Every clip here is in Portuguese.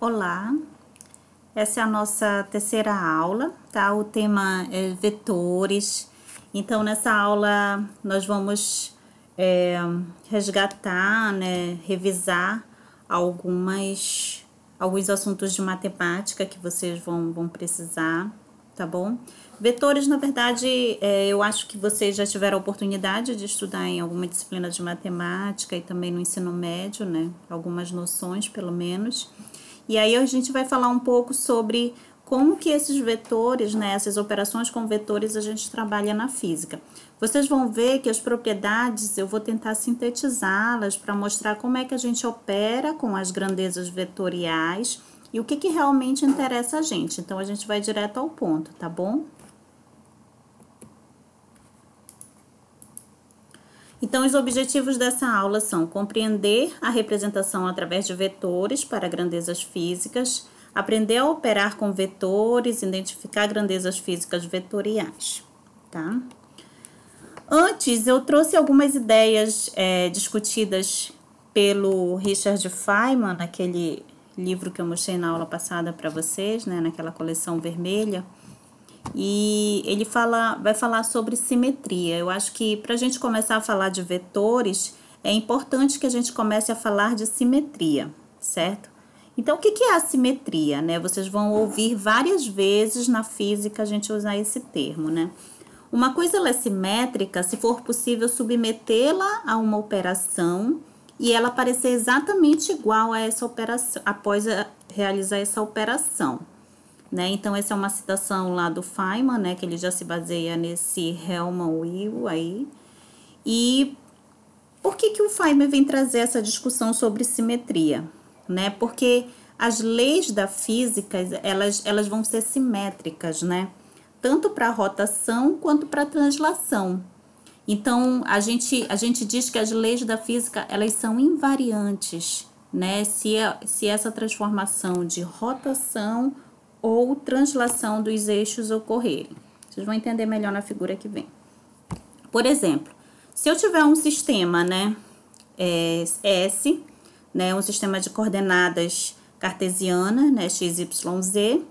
Olá, essa é a nossa terceira aula, tá? O tema é vetores. Então, nessa aula, nós vamos resgatar, né, revisar alguns assuntos de matemática que vocês vão precisar, tá bom? Vetores, na verdade, eu acho que vocês já tiveram a oportunidade de estudar em alguma disciplina de matemática e também no ensino médio, né? Algumas noções, pelo menos. E aí a gente vai falar um pouco sobre como que esses vetores, né, essas operações com vetores a gente trabalha na física. Vocês vão ver que as propriedades eu vou tentar sintetizá-las para mostrar como é que a gente opera com as grandezas vetoriais e o que realmente interessa a gente. Então, a gente vai direto ao ponto, tá bom? Então, os objetivos dessa aula são compreender a representação através de vetores para grandezas físicas, aprender a operar com vetores, identificar grandezas físicas vetoriais, tá? Antes, eu trouxe algumas ideias discutidas pelo Richard Feynman, naquele livro que eu mostrei na aula passada para vocês, né, naquela coleção vermelha. E ele vai falar sobre simetria. Eu acho que para a gente começar a falar de vetores, é importante que a gente comece a falar de simetria, certo? Então, o que é a simetria, né? Vocês vão ouvir várias vezes na física a gente usar esse termo, né? Uma coisa ela é simétrica se for possível submetê-la a uma operação e ela parecer exatamente igual a essa operação, após realizar essa operação. Né? Então, essa é uma citação lá do Feynman, né? Que ele já se baseia nesse Hellman-Weyl aí. E por que o Feynman vem trazer essa discussão sobre simetria? Né? Porque as leis da física, elas vão ser simétricas, né? Tanto para rotação quanto para translação. Então, a gente diz que as leis da física, elas são invariantes, né? Se essa transformação de rotação ou translação dos eixos ocorrerem. Vocês vão entender melhor na figura que vem. Por exemplo, se eu tiver um sistema, né, S, né, um sistema de coordenadas cartesianas, né, x, y, z,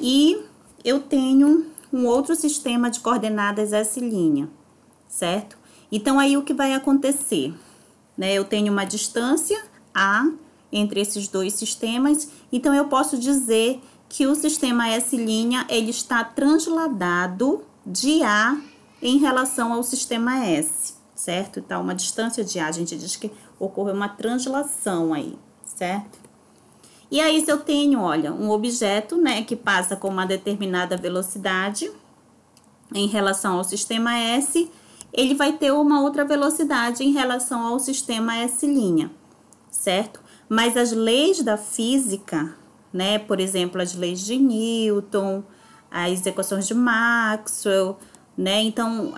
e eu tenho um outro sistema de coordenadas S', certo? Então, aí o que vai acontecer? Né, eu tenho uma distância A entre esses dois sistemas, então eu posso dizer que o sistema S', ele está transladado de A em relação ao sistema S, certo? Então, uma distância de A, a gente diz que ocorreu uma translação aí, certo? E aí, se eu tenho, olha, um objeto, né, que passa com uma determinada velocidade em relação ao sistema S, ele vai ter uma outra velocidade em relação ao sistema S', certo? Mas as leis da física, né, por exemplo, as leis de Newton, as equações de Maxwell, né, então,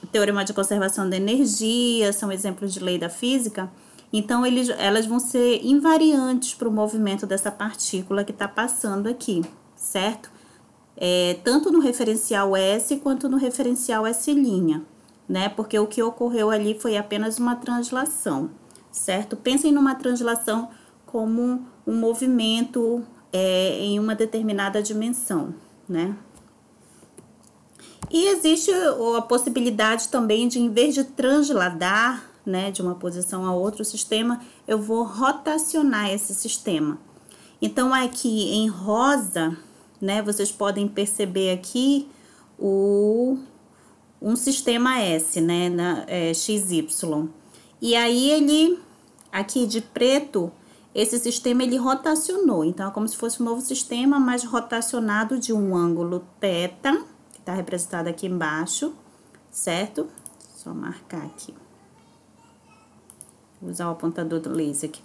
o teorema de conservação da energia são exemplos de lei da física. Então, elas vão ser invariantes para o movimento dessa partícula que está passando aqui, certo? Tanto no referencial S quanto no referencial S', né, porque o que ocorreu ali foi apenas uma translação, certo? Pensem numa translação como um movimento em uma determinada dimensão, né? E existe a possibilidade também de, em vez de transladar, né, de uma posição a outro sistema, eu vou rotacionar esse sistema. Então, aqui em rosa, né, vocês podem perceber aqui um sistema S, né, XY. E aí aqui de preto, esse sistema ele rotacionou, então é como se fosse um novo sistema, mas rotacionado de um ângulo θ, que está representado aqui embaixo, certo? Só marcar aqui. Vou usar o apontador do laser aqui.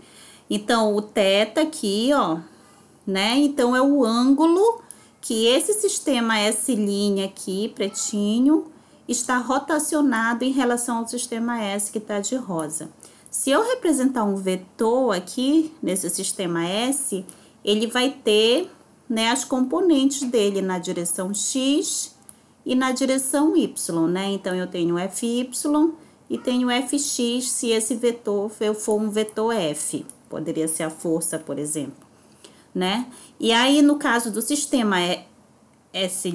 Então, o θ aqui, ó, né? Então, é o ângulo que esse sistema S' aqui, pretinho, está rotacionado em relação ao sistema S, que está de rosa. Se eu representar um vetor aqui, nesse sistema S, ele vai ter, né, as componentes dele na direção X e na direção Y, né? Então, eu tenho Fy e tenho Fx se esse vetor for um vetor F. Poderia ser a força, por exemplo. né? E aí, no caso do sistema S',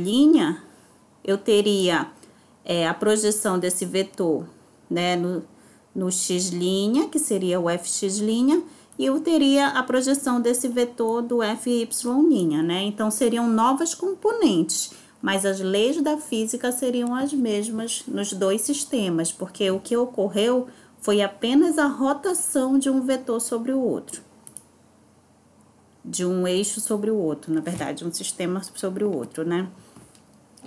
eu teria a projeção desse vetor, né, no x', que seria o fx', e eu teria a projeção desse vetor do fy', né? Então, seriam novas componentes, mas as leis da física seriam as mesmas nos dois sistemas, porque o que ocorreu foi apenas a rotação de um vetor sobre o outro. De um eixo sobre o outro, na verdade, um sistema sobre o outro, né?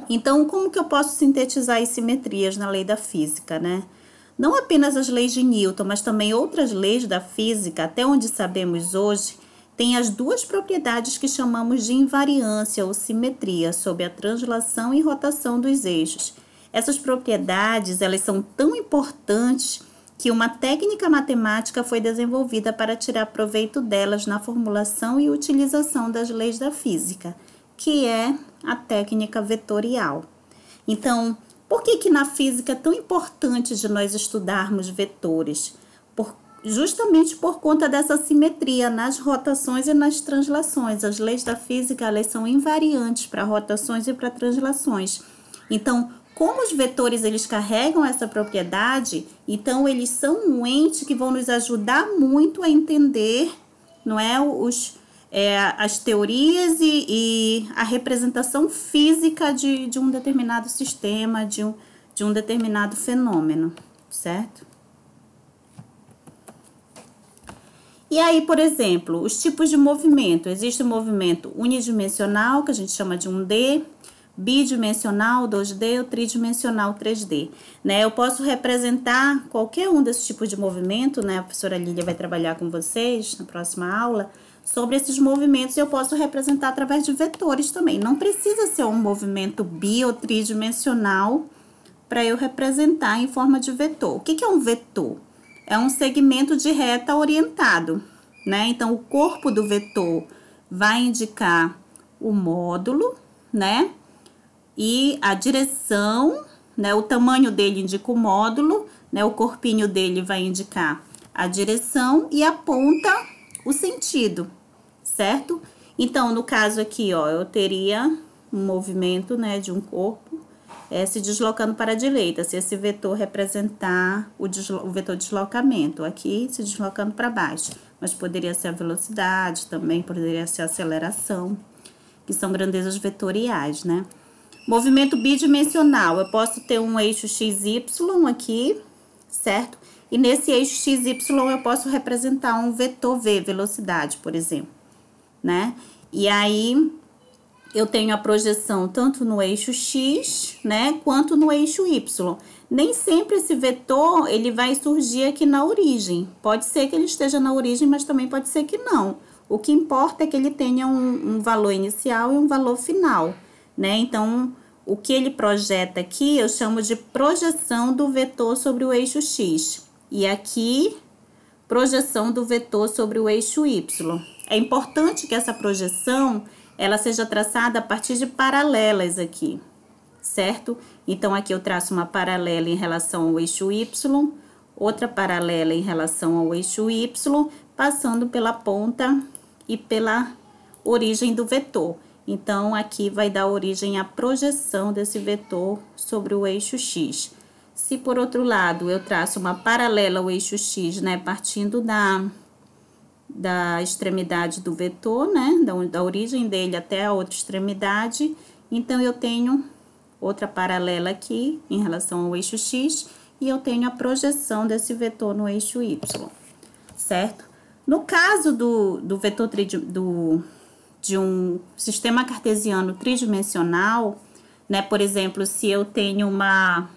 Então, como que eu posso sintetizar as simetrias na lei da física, né? Não apenas as leis de Newton, mas também outras leis da física, até onde sabemos hoje, têm as duas propriedades que chamamos de invariância ou simetria sobre a translação e rotação dos eixos. Essas propriedades, elas são tão importantes que uma técnica matemática foi desenvolvida para tirar proveito delas na formulação e utilização das leis da física, que é a técnica vetorial. Então, por que na física é tão importante de nós estudarmos vetores? Justamente por conta dessa simetria nas rotações e nas translações. As leis da física, elas são invariantes para rotações e para translações. Então, como os vetores eles carregam essa propriedade, então eles são um ente que vão nos ajudar muito a entender, não é, as teorias e a representação física de um determinado sistema, de um determinado fenômeno, certo? E aí, por exemplo, os tipos de movimento. Existe o movimento unidimensional, que a gente chama de 1D, bidimensional, 2D, ou tridimensional, 3D. Né? Eu posso representar qualquer um desses tipos de movimento, né? A professora Lília vai trabalhar com vocês na próxima aula sobre esses movimentos, e eu posso representar através de vetores também. Não precisa ser um movimento bi ou tridimensional para eu representar em forma de vetor. O que é um vetor? É um segmento de reta orientado, né? Então, o corpo do vetor vai indicar o módulo, né? E a direção, né? O tamanho dele indica o módulo, né? O corpinho dele vai indicar a direção e a ponta, o sentido, certo? Então, no caso aqui, ó, eu teria um movimento, né, de um corpo se deslocando para a direita, se esse vetor representar o vetor deslocamento, aqui se deslocando para baixo, mas poderia ser a velocidade, também poderia ser a aceleração, que são grandezas vetoriais, né? Movimento bidimensional, eu posso ter um eixo XY aqui, certo? E nesse eixo XY eu posso representar um vetor V, velocidade, por exemplo, né? E aí eu tenho a projeção tanto no eixo X, né, quanto no eixo Y. Nem sempre esse vetor, ele vai surgir aqui na origem. Pode ser que ele esteja na origem, mas também pode ser que não. O que importa é que ele tenha um valor inicial e um valor final, né? Então, o que ele projeta aqui, eu chamo de projeção do vetor sobre o eixo X. E aqui, projeção do vetor sobre o eixo Y. É importante que essa projeção ela seja traçada a partir de paralelas aqui, certo? Então, aqui eu traço uma paralela em relação ao eixo Y, outra paralela em relação ao eixo Y, passando pela ponta e pela origem do vetor. Então, aqui vai dar origem à projeção desse vetor sobre o eixo X. Se, por outro lado, eu traço uma paralela ao eixo X, né, partindo da extremidade do vetor, né, da origem dele até a outra extremidade, então eu tenho outra paralela aqui em relação ao eixo X e eu tenho a projeção desse vetor no eixo Y, certo? No caso do vetor de um sistema cartesiano tridimensional, né, por exemplo, se eu tenho uma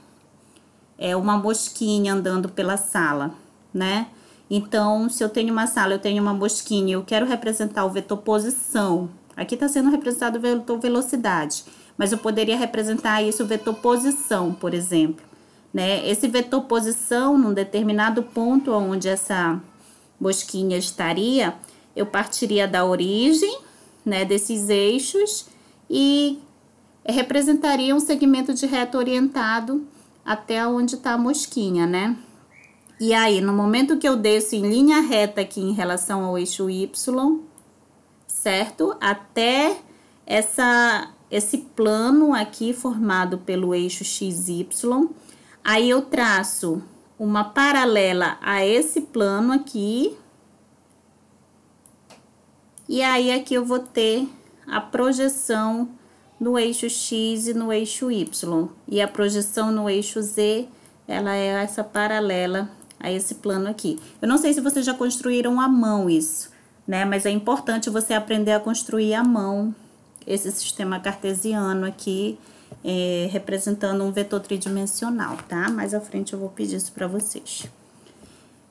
mosquinha andando pela sala, né? Então, se eu tenho uma sala, eu tenho uma mosquinha, eu quero representar o vetor posição. Aqui está sendo representado o vetor velocidade, mas eu poderia representar isso, o vetor posição, por exemplo, né? Esse vetor posição, num determinado ponto onde essa mosquinha estaria, eu partiria da origem, né, desses eixos e representaria um segmento de reta orientado até onde está a mosquinha, né? E aí, no momento que eu desço em linha reta aqui em relação ao eixo Y, certo? Até esse plano aqui formado pelo eixo XY. Aí eu traço uma paralela a esse plano aqui. E aí aqui eu vou ter a projeção no eixo X e no eixo Y. E a projeção no eixo Z, ela é essa paralela a esse plano aqui. Eu não sei se vocês já construíram à mão isso, né? Mas é importante você aprender a construir à mão esse sistema cartesiano aqui, representando um vetor tridimensional, tá? Mais à frente eu vou pedir isso para vocês.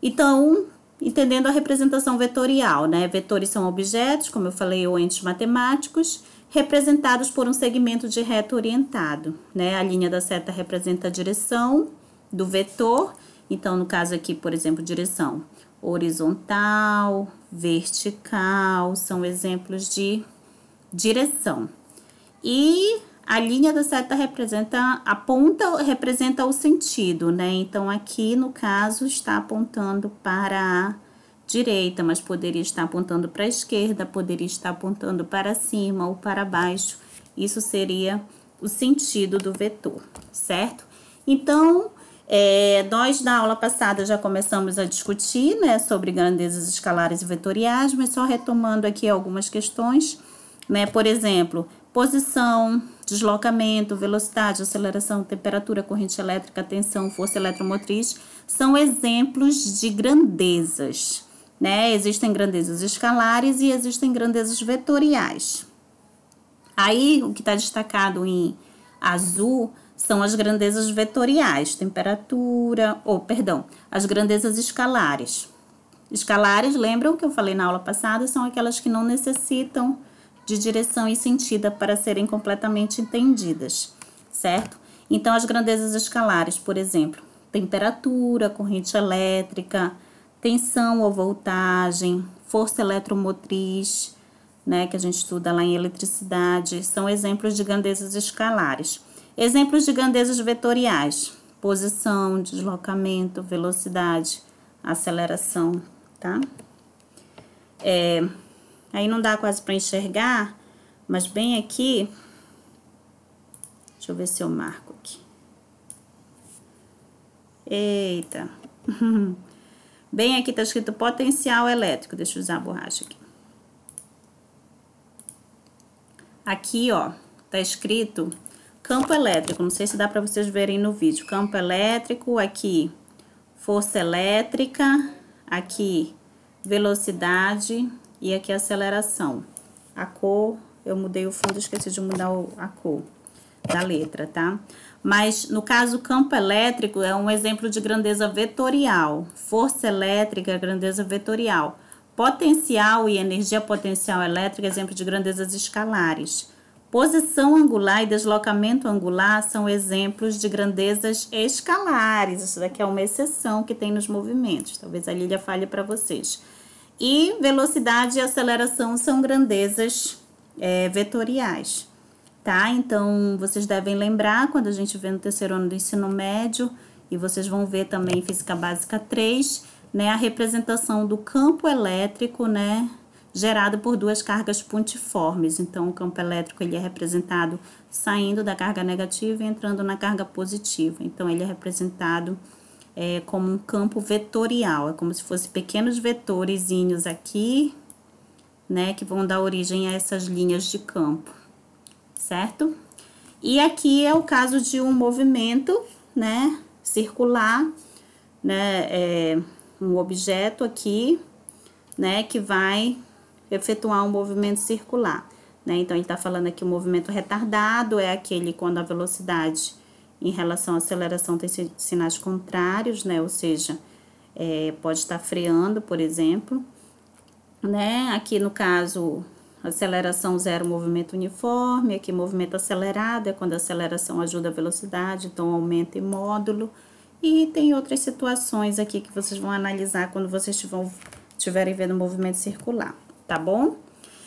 Então, entendendo a representação vetorial, né? Vetores são objetos, como eu falei, ou entes matemáticos, representados por um segmento de reta orientado, né? A linha da seta representa a direção do vetor. Então, no caso aqui, por exemplo, direção horizontal, vertical, são exemplos de direção. E a linha da seta a ponta representa o sentido, né? Então, aqui, no caso, está apontando para a direita, mas poderia estar apontando para a esquerda, poderia estar apontando para cima ou para baixo. Isso seria o sentido do vetor, certo? Então, nós na aula passada já começamos a discutir, né, sobre grandezas escalares e vetoriais, mas só retomando aqui algumas questões, né? Por exemplo, posição, deslocamento, velocidade, aceleração, temperatura, corrente elétrica, tensão, força eletromotriz, são exemplos de grandezas, né? Existem grandezas escalares e existem grandezas vetoriais. Aí, o que está destacado em azul são as grandezas vetoriais, as grandezas escalares. Escalares, lembram que eu falei na aula passada, são aquelas que não necessitam de direção e sentido para serem completamente entendidas, certo? Então, as grandezas escalares, por exemplo, temperatura, corrente elétrica, tensão ou voltagem, força eletromotriz, né, que a gente estuda lá em eletricidade, são exemplos de grandezas escalares. Exemplos de grandezas vetoriais, posição, deslocamento, velocidade, aceleração, tá? Aí não dá quase para enxergar, mas bem aqui, deixa eu ver se eu marco aqui. Eita! Bem aqui tá escrito potencial elétrico, deixa eu usar a borracha aqui. Aqui, ó, tá escrito campo elétrico, não sei se dá para vocês verem no vídeo. Campo elétrico, aqui força elétrica, aqui velocidade e aqui aceleração. A cor, eu mudei o fundo, esqueci de mudar a cor da letra, tá? Mas no caso, campo elétrico é um exemplo de grandeza vetorial. Força elétrica, grandeza vetorial. Potencial e energia potencial elétrica, exemplo de grandezas escalares. Posição angular e deslocamento angular são exemplos de grandezas escalares. Isso daqui é uma exceção que tem nos movimentos. Talvez a Lília fale para vocês. E velocidade e aceleração são grandezas vetoriais, tá? Então, vocês devem lembrar, quando a gente vê no terceiro ano do ensino médio, e vocês vão ver também em Física Básica 3, né, a representação do campo elétrico, né, gerado por duas cargas pontiformes. Então, o campo elétrico ele é representado saindo da carga negativa e entrando na carga positiva. Então, ele é representado como um campo vetorial. É como se fossem pequenos vetorezinhos aqui, né, que vão dar origem a essas linhas de campo, certo? E aqui é o caso de um movimento, né, circular, né, um objeto aqui, né, que vai efetuar um movimento circular, né? Então, ele está falando aqui o movimento retardado, é aquele quando a velocidade em relação à aceleração tem sinais contrários, né? Ou seja, pode estar freando, por exemplo, né? Aqui no caso, aceleração zero, movimento uniforme. Aqui, movimento acelerado é quando a aceleração ajuda a velocidade, então aumenta em módulo. E tem outras situações aqui que vocês vão analisar quando vocês estiverem vendo o movimento circular, tá bom?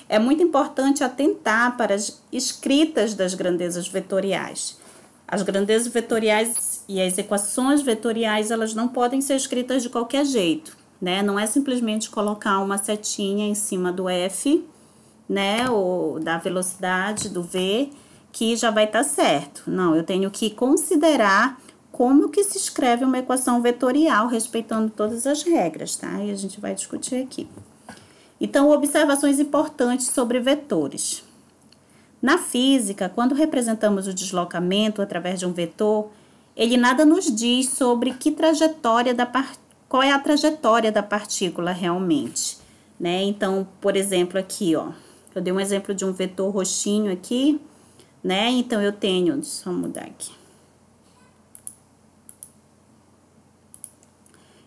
É muito importante atentar para as escritas das grandezas vetoriais. As grandezas vetoriais e as equações vetoriais, elas não podem ser escritas de qualquer jeito, né? Não é simplesmente colocar uma setinha em cima do F, né, ou da velocidade do V, que já vai estar certo. Não, eu tenho que considerar como que se escreve uma equação vetorial, respeitando todas as regras, tá? E a gente vai discutir aqui. Então, observações importantes sobre vetores. Na física, quando representamos o deslocamento através de um vetor, ele nada nos diz sobre qual é a trajetória da partícula realmente, né? Então, por exemplo, aqui, ó, eu dei um exemplo de um vetor roxinho aqui, né? Então, eu tenho, deixa eu mudar aqui.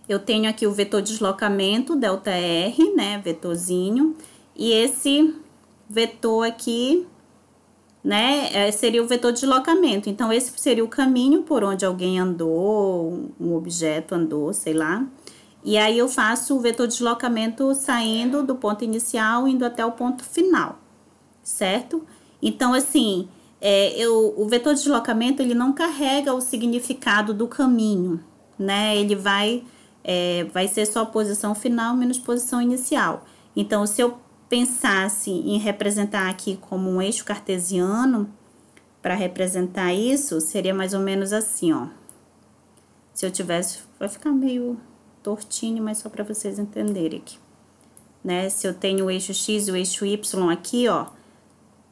Eu tenho aqui o vetor deslocamento, ΔR, né, vetorzinho, e esse vetor aqui, né, seria o vetor de deslocamento. Então, esse seria o caminho por onde alguém andou, um objeto andou, sei lá. E aí, eu faço o vetor de deslocamento saindo do ponto inicial, indo até o ponto final, certo? Então, assim, o vetor de deslocamento, ele não carrega o significado do caminho, né? Ele vai ser só posição final menos posição inicial. Então, se eu pensasse em representar aqui como um eixo cartesiano, para representar isso, seria mais ou menos assim, ó. Se eu tivesse, vai ficar meio tortinho, mas só para vocês entenderem aqui, né? Se eu tenho o eixo X e o eixo Y aqui, ó,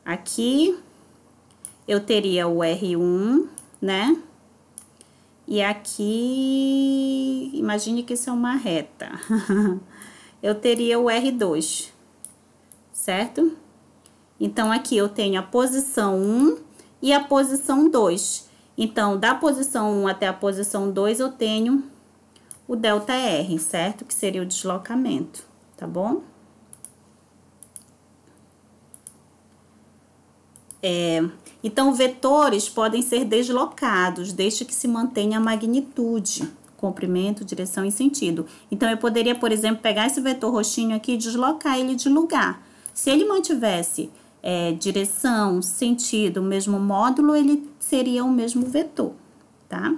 aqui eu teria o R1, né? E aqui, imagine que isso é uma reta. Eu teria o R2, certo? Então, aqui eu tenho a posição 1 e a posição 2. Então, da posição 1 até a posição 2, eu tenho o ΔR, certo? Que seria o deslocamento, tá bom? Então, vetores podem ser deslocados, desde que se mantenha a magnitude, comprimento, direção e sentido. Então, eu poderia, por exemplo, pegar esse vetor roxinho aqui e deslocar ele de lugar. Se ele mantivesse direção, sentido, o mesmo módulo, ele seria o mesmo vetor, tá?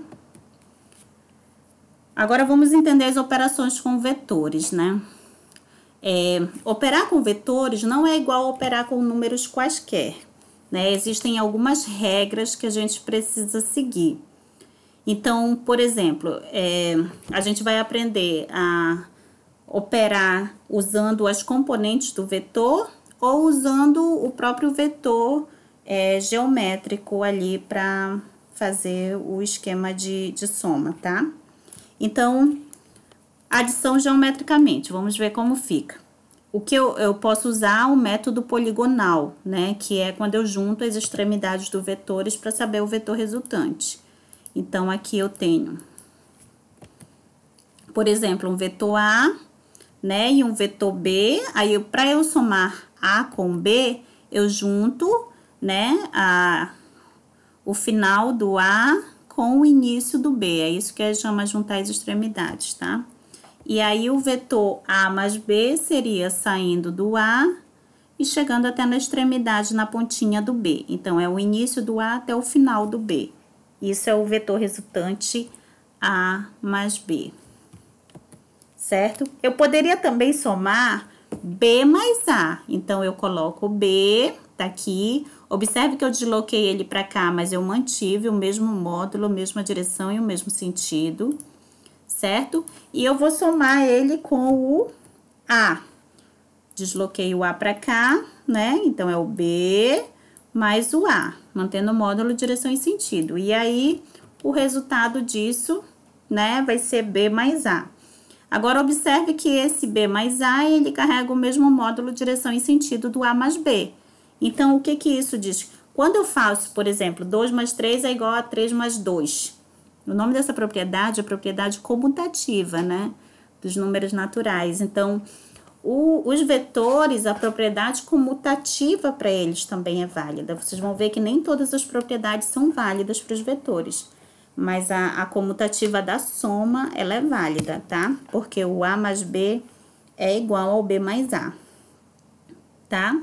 Agora, vamos entender as operações com vetores, né? Operar com vetores não é igual a operar com números quaisquer, né? Existem algumas regras que a gente precisa seguir. Então, por exemplo, a gente vai aprender a operar usando as componentes do vetor ou usando o próprio vetor geométrico ali para fazer o esquema de soma, tá? Então, adição geometricamente, vamos ver como fica. O que eu posso usar o método poligonal, né? Que é quando eu junto as extremidades dos vetores para saber o vetor resultante. Então, aqui eu tenho, por exemplo, um vetor A, né? E um vetor B. Aí, para eu somar A com B, eu junto, né? O final do A com o início do B. É isso que a gente chama de juntar as extremidades, tá? E aí, o vetor A mais B seria saindo do A e chegando até na extremidade, na pontinha do B. Então, é o início do A até o final do B. Isso é o vetor resultante A mais B, certo? Eu poderia também somar B mais A. Então, eu coloco B, tá aqui. Observe que eu desloquei ele para cá, mas eu mantive o mesmo módulo, a mesma direção e o mesmo sentido, certo? E eu vou somar ele com o A. Desloquei o A para cá, né? Então, é o B mais o A, mantendo o módulo, direção e sentido. E aí, o resultado disso, né, vai ser B mais A. Agora, observe que esse B mais A, ele carrega o mesmo módulo, direção e sentido do A mais B. Então, o que que isso diz? Quando eu faço, por exemplo, 2 mais 3 é igual a 3 mais 2. O nome dessa propriedade é propriedade comutativa, né? Dos números naturais. Então, os vetores, a propriedade comutativa para eles também é válida. Vocês vão ver que nem todas as propriedades são válidas para os vetores. Mas a comutativa da soma, ela é válida, tá? Porque o A mais B é igual ao B mais A, tá?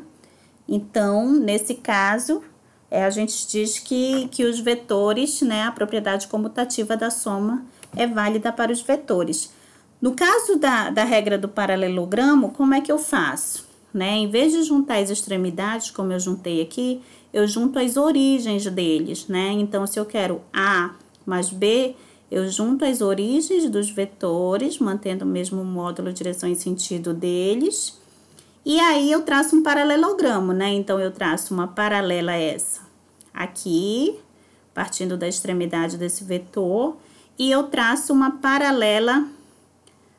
Então, nesse caso, a gente diz que os vetores, né, a propriedade comutativa da soma é válida para os vetores. No caso da regra do paralelogramo, como é que eu faço? né? Em vez de juntar as extremidades, como eu juntei aqui, eu junto as origens deles, né? Então, se eu quero A mais B, eu junto as origens dos vetores, mantendo o mesmo módulo, direção e sentido deles. E aí, eu traço um paralelogramo, né? Então, eu traço uma paralela a essa aqui, partindo da extremidade desse vetor. E eu traço uma paralela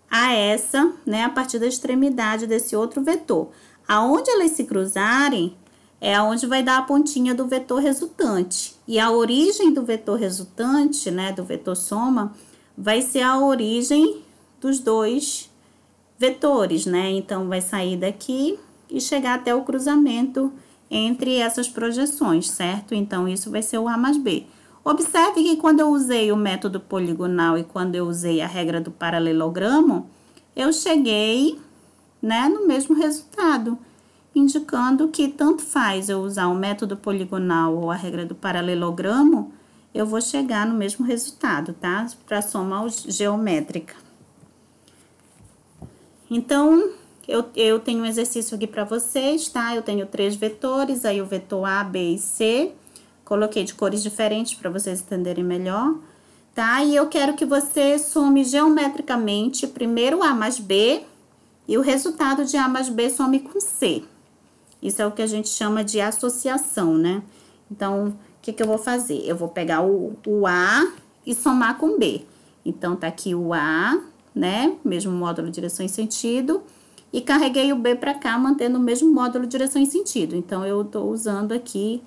a essa, né? A partir da extremidade desse outro vetor. Aonde elas se cruzarem, é aonde vai dar a pontinha do vetor resultante. E a origem do vetor resultante, né, do vetor soma, vai ser a origem dos dois vetores, né? Então, vai sair daqui e chegar até o cruzamento entre essas projeções, certo? Então, isso vai ser o A mais B. Observe que quando eu usei o método poligonal e quando eu usei a regra do paralelogramo, eu cheguei, né, no mesmo resultado, indicando que tanto faz eu usar o método poligonal ou a regra do paralelogramo, eu vou chegar no mesmo resultado, tá? Para soma geométrica. Então, eu tenho um exercício aqui para vocês, tá? Eu tenho 3 vetores, aí o vetor A, B e C. Coloquei de cores diferentes para vocês entenderem melhor, tá? E eu quero que você some geometricamente primeiro A mais B e o resultado de A mais B some com C. Isso é o que a gente chama de associação, né? Então, o que eu vou fazer? Eu vou pegar o A e somar com B. Então, tá aqui o A, né? Mesmo módulo direção e sentido. E carreguei o B para cá, mantendo o mesmo módulo direção e sentido. Então, eu tô usando aqui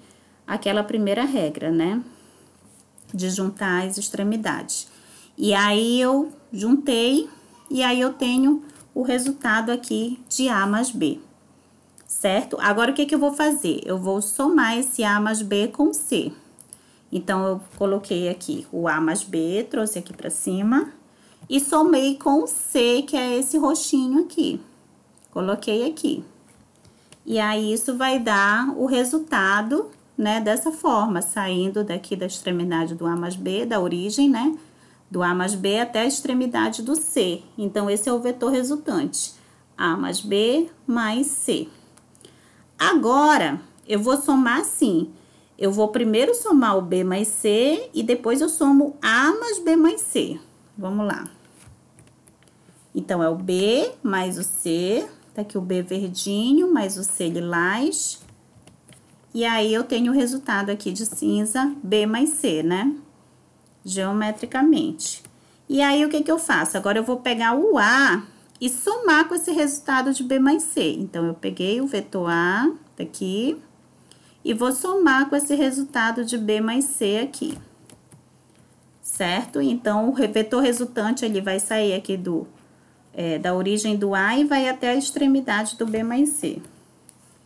aquela primeira regra, né? De juntar as extremidades. E aí, eu juntei, e aí eu tenho o resultado aqui de A mais B. Certo? Agora, o que eu vou fazer? Eu vou somar esse A mais B com C. Então, eu coloquei aqui o A mais B, trouxe aqui para cima. E somei com o C, que é esse roxinho aqui. Coloquei aqui. E aí, isso vai dar o resultado, né, dessa forma, saindo daqui da extremidade do A mais B, da origem, né, do A mais B até a extremidade do C. Então, esse é o vetor resultante. A mais B mais C. Agora, eu vou somar assim. Eu vou primeiro somar o B mais C e depois eu somo A mais B mais C. Vamos lá. Então, é o B mais o C. Tá aqui o B verdinho mais o C lilás. E aí, eu tenho o resultado aqui de cinza B mais C, né? Geometricamente. E aí, o que eu faço? Agora, eu vou pegar o A e somar com esse resultado de B mais C. Então, eu peguei o vetor A, daqui, e vou somar com esse resultado de B mais C aqui. Certo? Então, o vetor resultante, ele vai sair aqui da origem do A e vai até a extremidade do B mais C.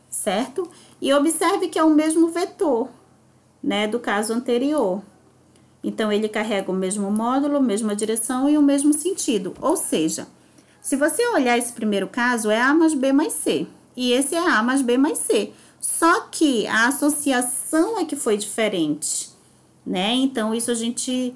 Certo? E observe que é o mesmo vetor, né, do caso anterior. Então, ele carrega o mesmo módulo, mesma direção e o mesmo sentido. Ou seja, se você olhar esse primeiro caso, é A mais B mais C. E esse é A mais B mais C. Só que a associação é que foi diferente, né? Então, isso a gente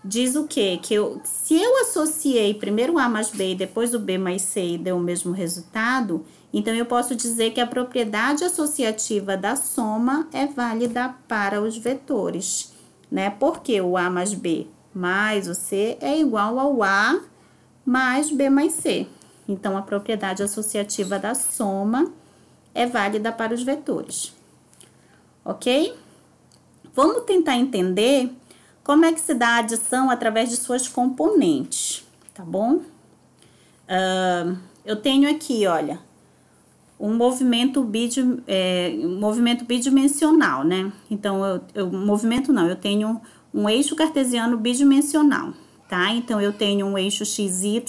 diz o quê? Se eu associei primeiro o A mais B e depois o B mais C e deu o mesmo resultado, então eu posso dizer que a propriedade associativa da soma é válida para os vetores, né? Porque o A mais B mais o C é igual ao A mais B mais C. Então, a propriedade associativa da soma é válida para os vetores. Ok? Vamos tentar entender como é que se dá a adição através de suas componentes, tá bom? Eu tenho aqui, olha, um movimento bidimensional, né? Então, eu tenho um eixo cartesiano bidimensional, tá? Então, eu tenho um eixo XY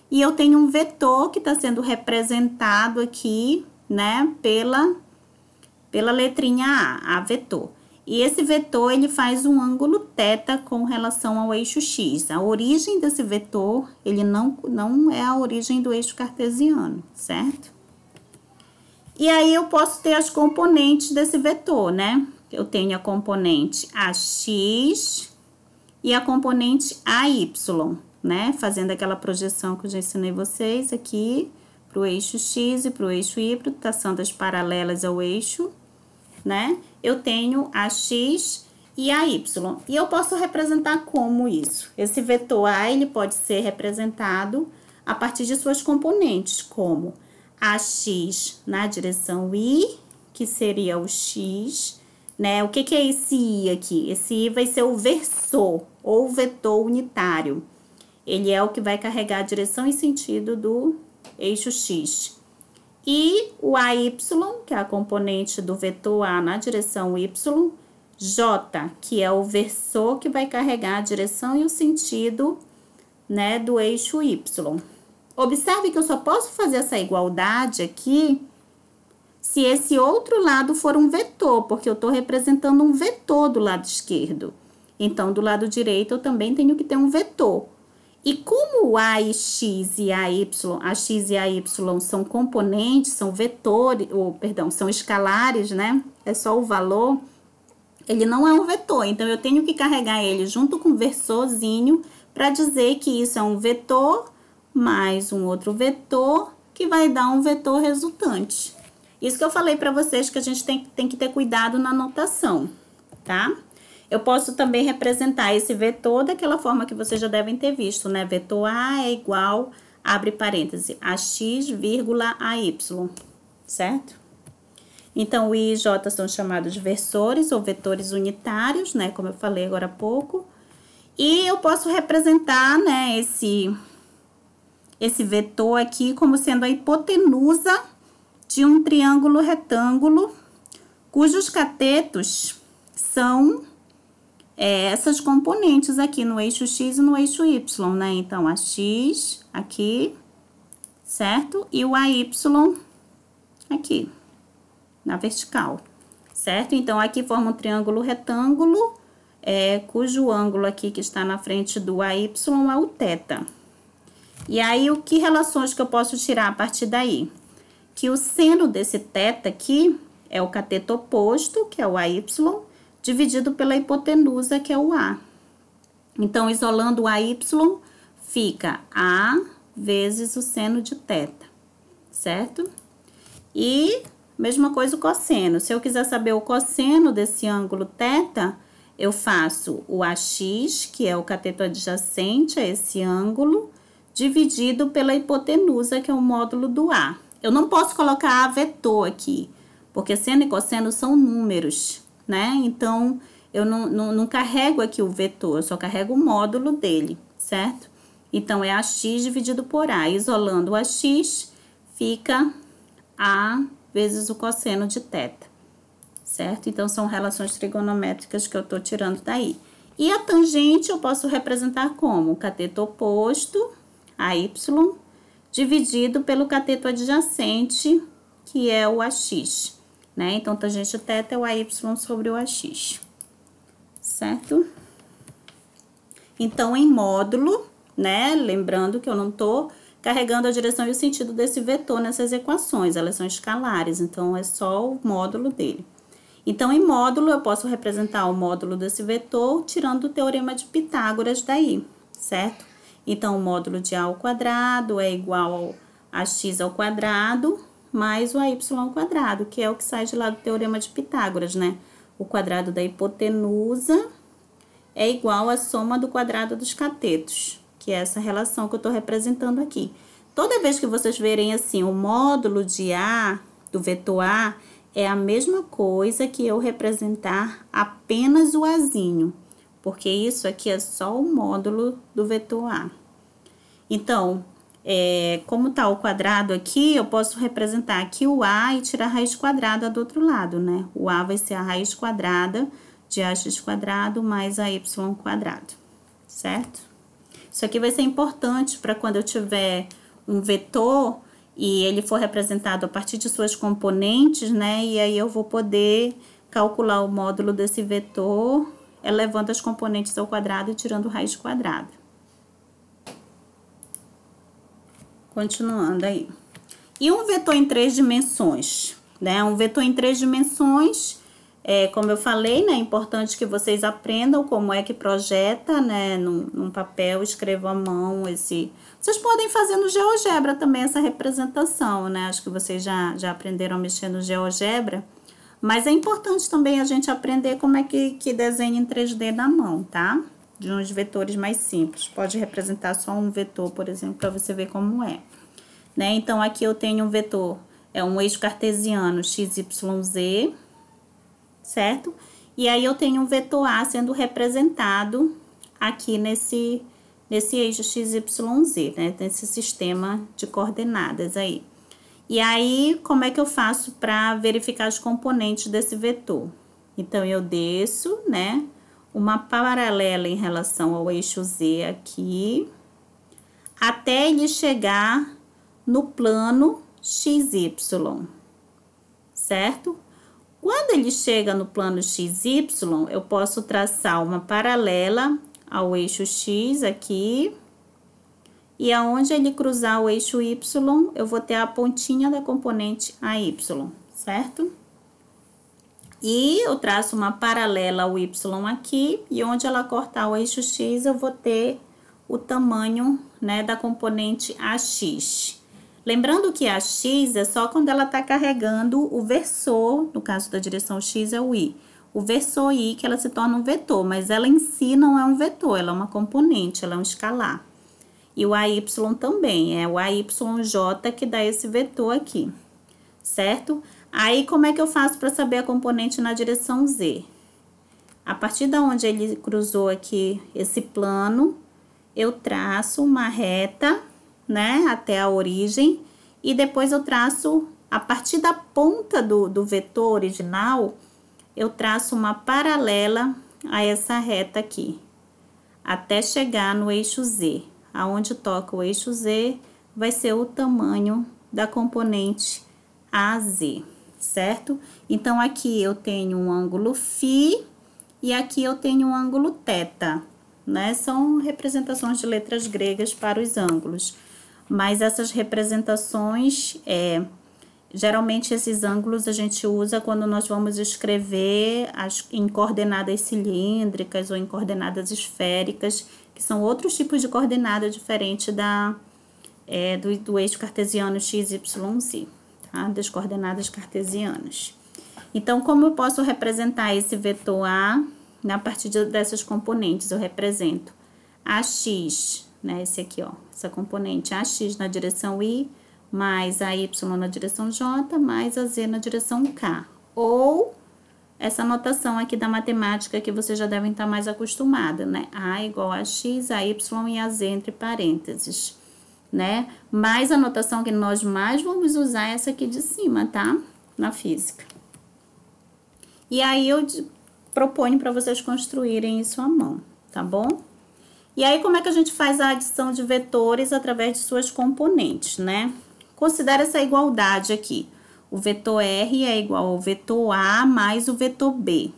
e eu tenho um vetor que está sendo representado aqui, né, pela letrinha A vetor. E esse vetor, ele faz um ângulo θ com relação ao eixo X. A origem desse vetor, ele não é a origem do eixo cartesiano, certo? E aí, eu posso ter as componentes desse vetor, né? Eu tenho a componente AX e a componente AY, né? Fazendo aquela projeção que eu já ensinei vocês aqui, para o eixo X e para o eixo Y, traçando as paralelas ao eixo, né? Eu tenho a X e a Y. E eu posso representar como isso? Esse vetor A, ele pode ser representado a partir de suas componentes, como AX na direção Y, que seria o X, né? O que é esse I aqui? Esse I vai ser o versor, ou vetor unitário. Ele é o que vai carregar a direção e sentido do eixo X. E o AY, que é a componente do vetor A na direção Y, J, que é o versor que vai carregar a direção e o sentido, né, do eixo Y. Observe que eu só posso fazer essa igualdade aqui se esse outro lado for um vetor, porque eu estou representando um vetor do lado esquerdo. Então, do lado direito, eu também tenho que ter um vetor. E como o A e X e a X e a Y são componentes, são vetores, são escalares, né? É só o valor, ele não é um vetor. Então, eu tenho que carregar ele junto com o versorzinho para dizer que isso é um vetor mais um outro vetor que vai dar um vetor resultante. Isso que eu falei para vocês que a gente tem que ter cuidado na notação, tá? Eu posso também representar esse vetor daquela forma que vocês já devem ter visto, né? Vetor A é igual, abre parêntese, a x, vírgula, a y, certo? Então, o I e J são chamados de versores ou vetores unitários, né? Como eu falei agora há pouco. E eu posso representar, né, esse vetor aqui como sendo a hipotenusa de um triângulo retângulo, cujos catetos são essas componentes aqui no eixo X e no eixo Y, né? Então, a X aqui, certo? E o AY aqui, na vertical, certo? Então, aqui forma um triângulo retângulo, cujo ângulo aqui que está na frente do AY é o θ. E aí, que relações que eu posso tirar a partir daí? Que o seno desse θ aqui é o cateto oposto, que é o AY, dividido pela hipotenusa, que é o A. Então, isolando o AY, fica A vezes o seno de θ, certo? E, mesma coisa o cosseno. Se eu quiser saber o cosseno desse ângulo θ, eu faço o AX, que é o cateto adjacente a esse ângulo, dividido pela hipotenusa, que é o módulo do A. Eu não posso colocar A vetor aqui, porque seno e cosseno são números, né? Então, eu não carrego aqui o vetor, eu só carrego o módulo dele, certo? Então, é AX dividido por A. Isolando o AX, fica A vezes o cosseno de θ, certo? Então, são relações trigonométricas que eu tô tirando daí. E a tangente eu posso representar como cateto oposto, AY, dividido pelo cateto adjacente, que é o AX, né? Então, tangente θ é o AY sobre o AX, certo? Então, em módulo, né? Lembrando que eu não tô carregando a direção e o sentido desse vetor nessas equações, elas são escalares, então é só o módulo dele. Então, em módulo, eu posso representar o módulo desse vetor tirando o teorema de Pitágoras daí, certo? Então, o módulo de A ao quadrado é igual a x ao quadrado mais o AY ao quadrado, que é o que sai de lá do teorema de Pitágoras, né? O quadrado da hipotenusa é igual à soma do quadrado dos catetos, que é essa relação que eu estou representando aqui. Toda vez que vocês verem assim, o módulo de A, do vetor A, é a mesma coisa que eu representar apenas o Azinho, porque isso aqui é só o módulo do vetor A. Então, como tá o quadrado aqui, eu posso representar aqui o A e tirar a raiz quadrada do outro lado, né? O A vai ser a raiz quadrada de AX quadrado mais AY quadrado, certo? Isso aqui vai ser importante para quando eu tiver um vetor e ele for representado a partir de suas componentes, né? E aí eu vou poder calcular o módulo desse vetor, elevando as componentes ao quadrado e tirando raiz quadrada. Continuando aí. E um vetor em 3 dimensões, né? Um vetor em 3 dimensões Como eu falei, né, é importante que vocês aprendam como é que projeta, né, num papel, escrevam à mão esse... Vocês podem fazer no GeoGebra também essa representação, né, acho que vocês já aprenderam a mexer no GeoGebra, mas é importante também a gente aprender como é que desenha em 3D na mão, tá? De uns vetores mais simples. Pode representar só um vetor, por exemplo, para você ver como é. Né? Então, aqui eu tenho um vetor, é um eixo cartesiano XYZ, certo? E aí eu tenho um vetor A sendo representado aqui nesse eixo XYZ, né? Nesse sistema de coordenadas aí. E aí, como é que eu faço para verificar os componentes desse vetor? Então, eu desço, né, uma paralela em relação ao eixo Z aqui, até ele chegar no plano XY, certo? Quando ele chega no plano XY, eu posso traçar uma paralela ao eixo X aqui, e aonde ele cruzar o eixo Y, eu vou ter a pontinha da componente AY, certo? E eu traço uma paralela ao Y aqui, e onde ela cortar o eixo X, eu vou ter o tamanho, né, da componente AX. Lembrando que a X é só quando ela está carregando o versor, no caso da direção X é o Y. O versor Y que ela se torna um vetor, mas ela em si não é um vetor, ela é uma componente, ela é um escalar. E o AY também, é o AYJ que dá esse vetor aqui, certo? Aí, como é que eu faço para saber a componente na direção Z? A partir da onde ele cruzou aqui esse plano, eu traço uma reta, né, até a origem, e depois eu traço, a partir da ponta do vetor original, eu traço uma paralela a essa reta aqui, até chegar no eixo Z. Aonde toca o eixo Z, vai ser o tamanho da componente AZ, certo? Então, aqui eu tenho um ângulo φ e aqui eu tenho um ângulo θ, né? São representações de letras gregas para os ângulos. Mas essas representações, geralmente esses ângulos a gente usa quando nós vamos escrever em coordenadas cilíndricas ou em coordenadas esféricas, que são outros tipos de coordenada diferente do eixo cartesiano XYZ, tá? Das coordenadas cartesianas. Então, como eu posso representar esse vetor A, a partir dessas componentes? Eu represento AX, né? Esse aqui, ó, essa componente AX na direção Y, mais AY na direção J, mais a Z na direção K. Ou essa notação aqui da matemática que vocês já devem estar mais acostumados, né? A igual a X, a Y e a Z entre parênteses, né? Mas a notação que nós mais vamos usar é essa aqui de cima, tá? Na física. E aí eu proponho para vocês construírem isso à mão, tá bom? E aí, como é que a gente faz a adição de vetores através de suas componentes, né? Considera essa igualdade aqui. O vetor R é igual ao vetor A mais o vetor B,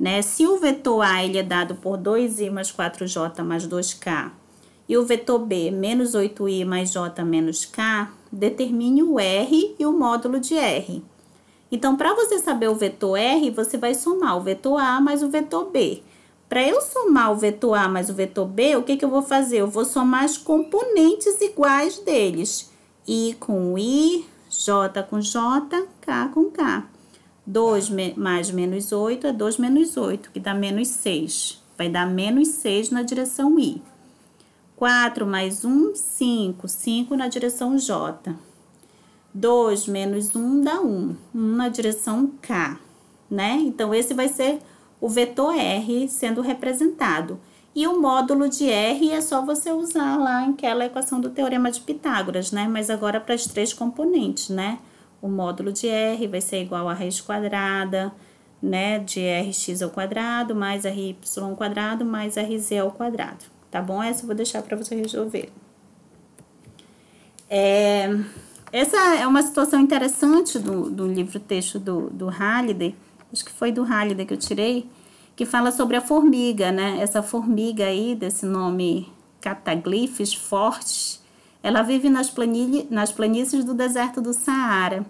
né? Se o vetor A ele é dado por 2i mais 4j mais 2k e o vetor B menos 8i mais j menos k, determine o R e o módulo de R. Então, para você saber o vetor R, você vai somar o vetor A mais o vetor B. Para eu somar o vetor A mais o vetor B, o que eu vou fazer? Eu vou somar as componentes iguais deles. I com I, J com J, K com K. 2 mais menos 8 é 2 menos 8, que dá menos 6. Vai dar menos 6 na direção I. 4 mais 1, 5. 5 na direção J. 2 menos 1 dá 1. 1 na direção K, né? Então, esse vai ser o vetor R sendo representado. E o módulo de R é só você usar lá aquela equação do Teorema de Pitágoras, né? Mas agora para as 3 componentes, né? O módulo de R vai ser igual a raiz quadrada, né? De Rx ao quadrado, mais Ry ao quadrado, mais Rz ao quadrado. Tá bom? Essa eu vou deixar para você resolver. Essa é uma situação interessante do livro-texto do Halliday, acho que foi do Halliday que eu tirei, que fala sobre a formiga, né? Essa formiga aí, desse nome Cataglyphis fortes, ela vive nas planícies do deserto do Saara.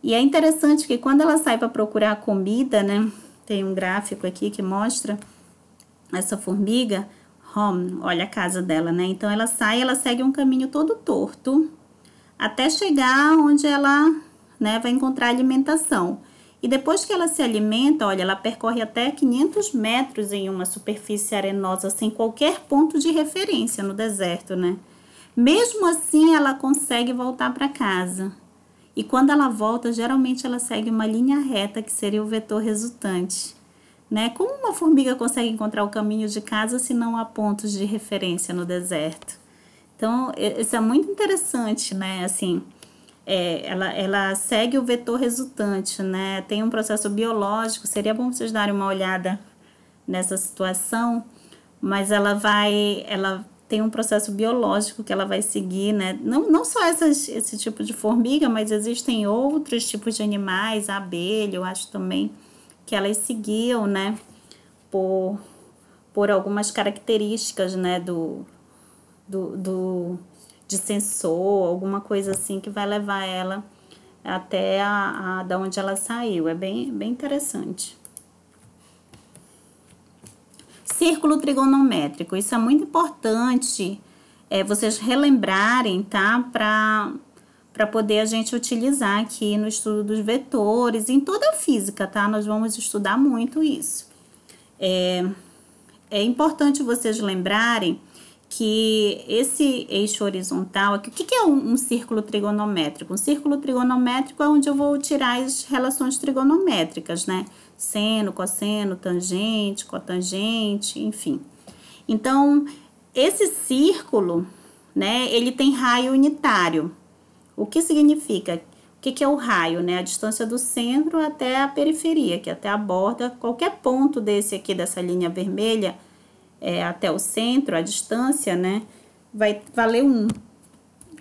E é interessante que quando ela sai para procurar comida, né? Tem um gráfico aqui que mostra essa formiga, home, olha a casa dela, né? Então ela sai, ela segue um caminho todo torto até chegar onde ela, né, vai encontrar alimentação. E depois que ela se alimenta, olha, ela percorre até 500 metros em uma superfície arenosa sem qualquer ponto de referência no deserto, né? Mesmo assim, ela consegue voltar para casa. E quando ela volta, geralmente ela segue uma linha reta, que seria o vetor resultante, né? Como uma formiga consegue encontrar o caminho de casa se não há pontos de referência no deserto? Então, isso é muito interessante, né? Assim, ela segue o vetor resultante, né? Tem um processo biológico, seria bom vocês darem uma olhada nessa situação, mas ela tem um processo biológico que ela vai seguir, né? Não só esse tipo de formiga, mas existem outros tipos de animais, a abelha, eu acho também, que elas seguiam, né? Por algumas características, né? De sensor, alguma coisa assim que vai levar ela até da onde ela saiu. É bem interessante. Círculo trigonométrico, isso é muito importante vocês relembrarem, tá? Para poder a gente utilizar aqui no estudo dos vetores, em toda a física, tá? Nós vamos estudar muito isso. É importante vocês lembrarem que esse eixo horizontal aqui, o que é um círculo trigonométrico? Um círculo trigonométrico é onde eu vou tirar as relações trigonométricas, né? Seno, cosseno, tangente, cotangente, enfim. Então, esse círculo, né, ele tem raio unitário. O que significa? O que é o raio, né? A distância do centro até a periferia, que é até a borda. Qualquer ponto desse aqui, dessa linha vermelha, até o centro, a distância, né, vai valer 1,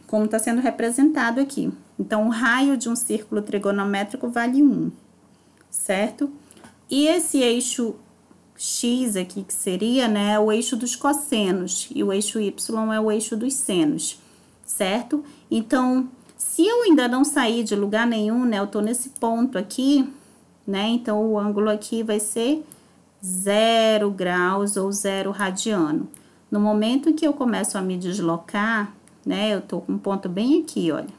como está sendo representado aqui. Então, o raio de um círculo trigonométrico vale 1, certo? E esse eixo X aqui, que seria, né, o eixo dos cossenos, e o eixo Y é o eixo dos senos, certo? Então, se eu ainda não sair de lugar nenhum, né, eu tô nesse ponto aqui, né, então o ângulo aqui vai ser 0 graus ou 0 radiano. No momento em que eu começo a me deslocar, né, eu tô com um ponto bem aqui, olha,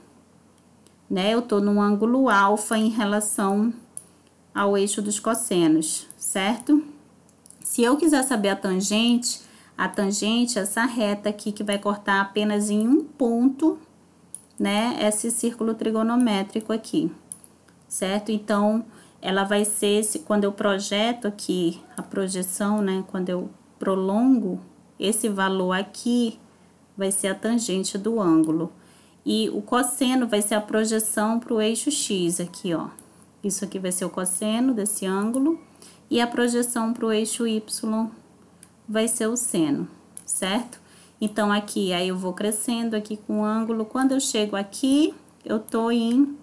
né, eu tô num ângulo alfa em relação ao eixo dos cossenos, certo? Se eu quiser saber a tangente é essa reta aqui que vai cortar apenas em um ponto, né, esse círculo trigonométrico aqui, certo? Então, ela vai ser, quando eu projeto aqui a projeção, né, quando eu prolongo, esse valor aqui vai ser a tangente do ângulo. E o cosseno vai ser a projeção para o eixo X aqui, ó. Isso aqui vai ser o cosseno desse ângulo. E a projeção para o eixo Y vai ser o seno, certo? Então, aqui, aí eu vou crescendo aqui com o ângulo. Quando eu chego aqui, eu tô em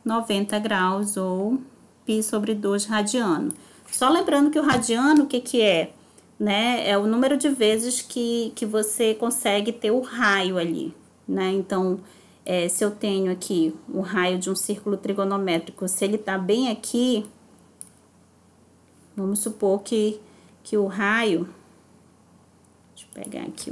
90 graus ou π sobre 2 radiano. Só lembrando que o radiano, o que é? Né? É o número de vezes que você consegue ter o raio ali, né? Então, se eu tenho aqui o raio de um círculo trigonométrico, se ele tá bem aqui, vamos supor que o raio... Deixa eu pegar aqui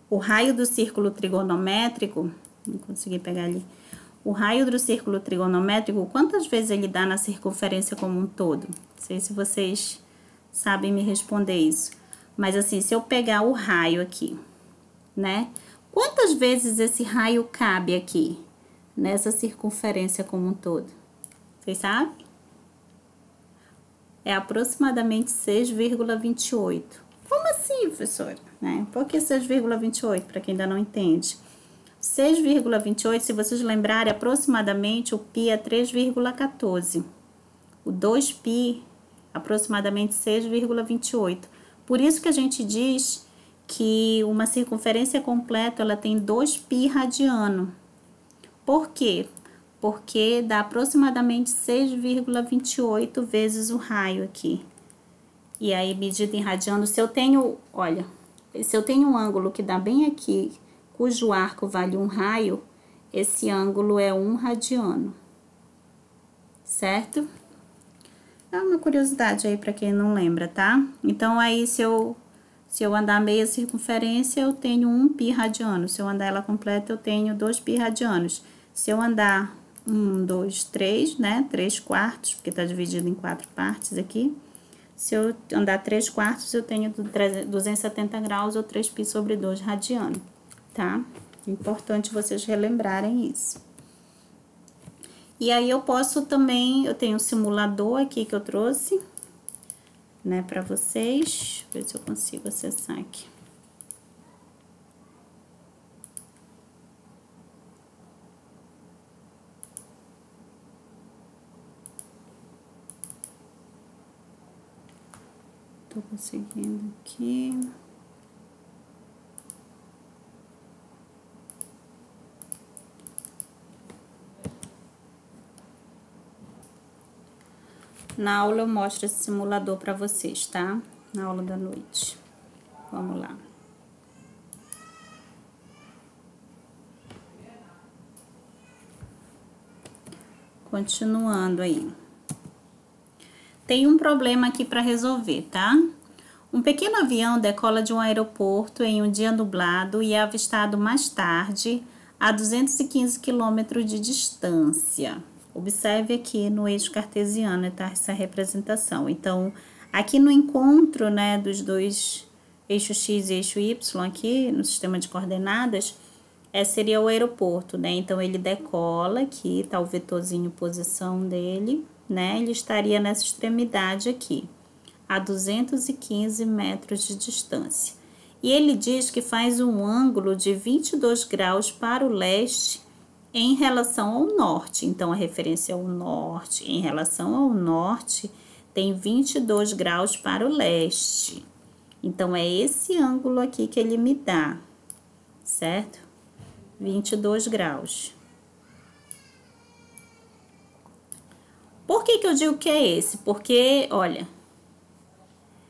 o raio do círculo trigonométrico, não consegui pegar ali. O raio do círculo trigonométrico, quantas vezes ele dá na circunferência como um todo? Não sei se vocês sabem me responder isso. Mas assim, se eu pegar o raio aqui, né? Quantas vezes esse raio cabe aqui, nessa circunferência como um todo? Vocês sabem? É aproximadamente 6,28. Como assim, professora? Né? Por que 6,28, para quem ainda não entende? 6,28, se vocês lembrarem, aproximadamente o π é 3,14. O 2π, aproximadamente 6,28. Por isso que a gente diz que uma circunferência completa, ela tem 2π radiano. Por quê? Porque dá aproximadamente 6,28 vezes o raio aqui. E aí, medido em radiano, se eu tenho, olha, se eu tenho um ângulo que dá bem aqui, cujo arco vale 1 raio, esse ângulo é 1 radiano, certo? É uma curiosidade aí para quem não lembra, tá? Então, aí, se eu andar meia circunferência, eu tenho 1 π radiano. Se eu andar ela completa, eu tenho 2 π radianos. Se eu andar 1, 2, 3, né? 3 quartos, porque tá dividido em 4 partes aqui. Se eu andar 3 quartos, eu tenho 270 graus ou 3 π sobre 2 radiano, tá? Importante vocês relembrarem isso. E aí, eu posso também, eu tenho um simulador aqui que eu trouxe, né, pra vocês. Deixa eu ver se eu consigo acessar aqui. Tô conseguindo aqui. Na aula eu mostro esse simulador para vocês, tá? Na aula da noite. Vamos lá. Continuando aí. Tem um problema aqui para resolver, tá? Um pequeno avião decola de um aeroporto em um dia nublado e é avistado mais tarde a 215 quilômetros de distância. Observe aqui no eixo cartesiano, tá? Essa representação. Então, aqui no encontro, né, dos dois eixos X e eixo Y aqui no sistema de coordenadas, seria o aeroporto, né? Então, ele decola aqui, tá o vetorzinho posição dele, né? Ele estaria nessa extremidade aqui, a 215 metros de distância. E ele diz que faz um ângulo de 22 graus para o leste em relação ao norte. Então, a referência é o norte. Em relação ao norte, tem 22 graus para o leste. Então, é esse ângulo aqui que ele me dá, certo? 22 graus. Por que eu digo que é esse? Porque, olha,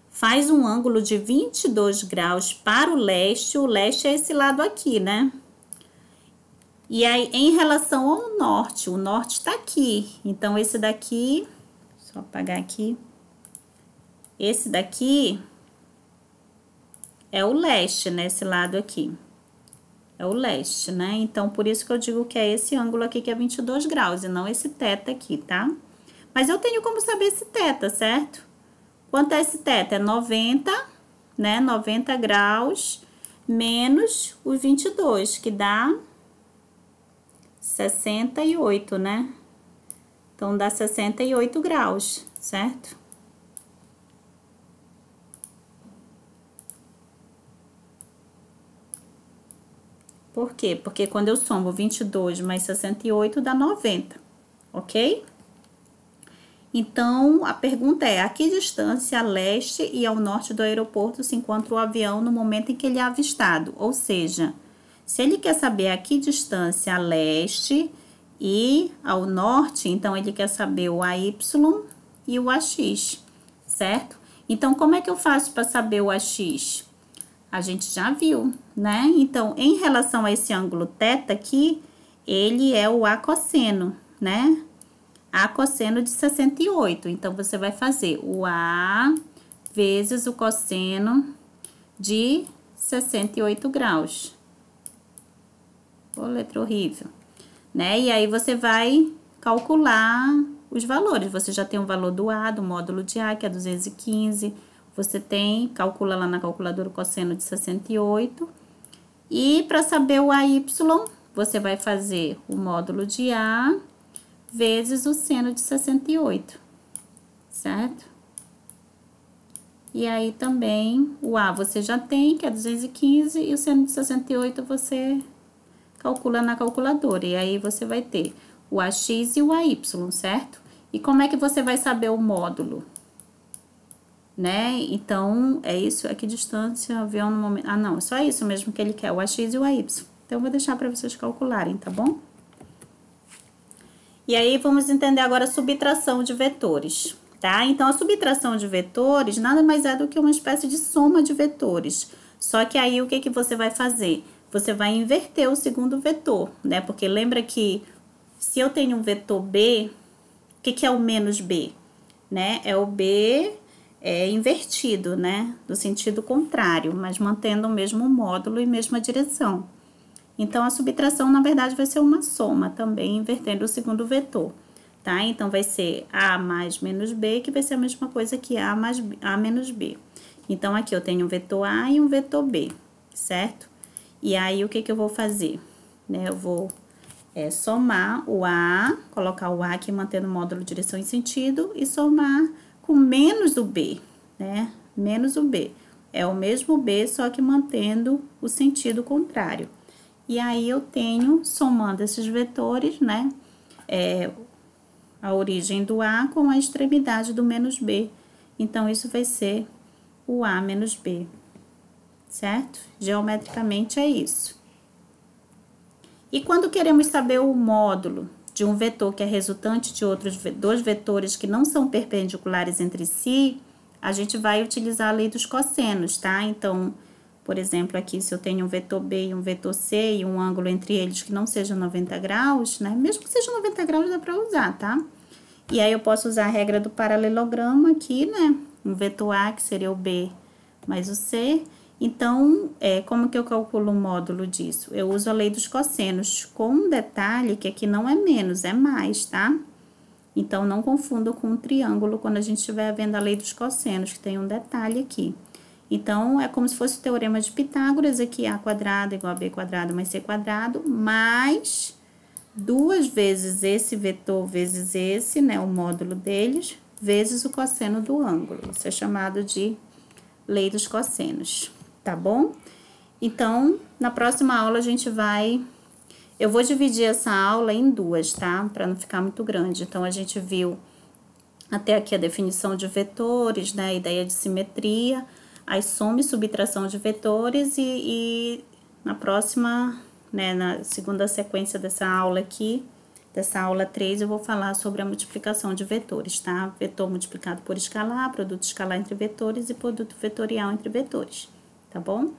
faz um ângulo de 22 graus para o leste é esse lado aqui, né? E aí, em relação ao norte, o norte tá aqui. Então, esse daqui, só apagar aqui. Esse daqui é o leste, né? Esse lado aqui. É o leste, né? Então, por isso que eu digo que é esse ângulo aqui que é 22 graus e não esse θ aqui, tá? Mas eu tenho como saber esse θ, certo? Quanto é esse θ? É 90, né? 90 graus menos os 22, que dá 68, né? Então, dá 68 graus, certo? Por quê? Porque quando eu somo 22 mais 68 dá 90, ok? Então, a pergunta é: a que distância a leste e ao norte do aeroporto se encontra o avião no momento em que ele é avistado? Ou seja, se ele quer saber a que distância a leste e ao norte, então ele quer saber o AY e o AX, certo? Então, como é que eu faço para saber o AX? A gente já viu, né? Então, em relação a esse ângulo θ aqui, ele é o A cosseno, né? A cosseno de 68. Então, você vai fazer o A vezes o cosseno de 68 graus. Ô, letra horrível, né? E aí, você vai calcular os valores. Você já tem o valor do A, do módulo de A, que é 215. Você calcula lá na calculadora o cosseno de 68. E para saber o AY, você vai fazer o módulo de A vezes o seno de 68, certo? E aí também o A você já tem, que é 215, e o seno de 68 você calcula na calculadora. E aí você vai ter o AX e o AY, certo? E como é que você vai saber o módulo? Né? Então, é isso, que distância o avião no momento... Ah, não, é só isso mesmo que ele quer, o AX e o AY. Então, eu vou deixar para vocês calcularem, tá bom? E aí, vamos entender agora a subtração de vetores, tá? Então, a subtração de vetores nada mais é do que uma espécie de soma de vetores. Só que aí, o que você vai fazer? você vai inverter o segundo vetor, né? Porque lembra que se eu tenho um vetor B, o que é o menos B? Né? É o B invertido, né? No sentido contrário, mas mantendo o mesmo módulo e mesma direção. Então, a subtração, na verdade, vai ser uma soma também, invertendo o segundo vetor, tá? Então, vai ser A mais menos B, que vai ser a mesma coisa que A mais A menos B. Então, aqui eu tenho um vetor A e um vetor B, certo? E aí, o que eu vou fazer? Né? Eu vou somar o A, colocar o A aqui mantendo o módulo direção e sentido, e somar com menos o B, né? Menos o B. É o mesmo B, só que mantendo o sentido contrário. E aí, eu tenho, somando esses vetores, né? A origem do A com a extremidade do menos B. Então, isso vai ser o A menos B, certo? Geometricamente, é isso. E quando queremos saber o módulo de um vetor que é resultante de outros dois vetores que não são perpendiculares entre si, a gente vai utilizar a lei dos cossenos, tá? Então, por exemplo, aqui se eu tenho um vetor B e um vetor C e um ângulo entre eles que não seja 90 graus, né? Mesmo que seja 90 graus dá para usar, tá? E aí eu posso usar a regra do paralelogramo aqui, né? Um vetor A que seria o B mais o C. Então, como que eu calculo o módulo disso? Eu uso a lei dos cossenos, com um detalhe que aqui não é menos, é mais, tá? Então, não confunda com um triângulo quando a gente estiver vendo a lei dos cossenos, que tem um detalhe aqui. Então, é como se fosse o teorema de Pitágoras, aqui A quadrado igual a B quadrado mais C quadrado, mais 2 vezes esse vetor vezes esse, né, o módulo deles, vezes o cosseno do ângulo. Isso é chamado de lei dos cossenos, tá bom? Então, na próxima aula a gente vai... Eu vou dividir essa aula em duas, tá? Para não ficar muito grande. Então, a gente viu até aqui a definição de vetores, né? A ideia de simetria, a soma e subtração de vetores e na próxima, né, na segunda sequência dessa aula aqui, dessa aula 3, eu vou falar sobre a multiplicação de vetores, tá? Vetor multiplicado por escalar, produto escalar entre vetores e produto vetorial entre vetores, tá bom?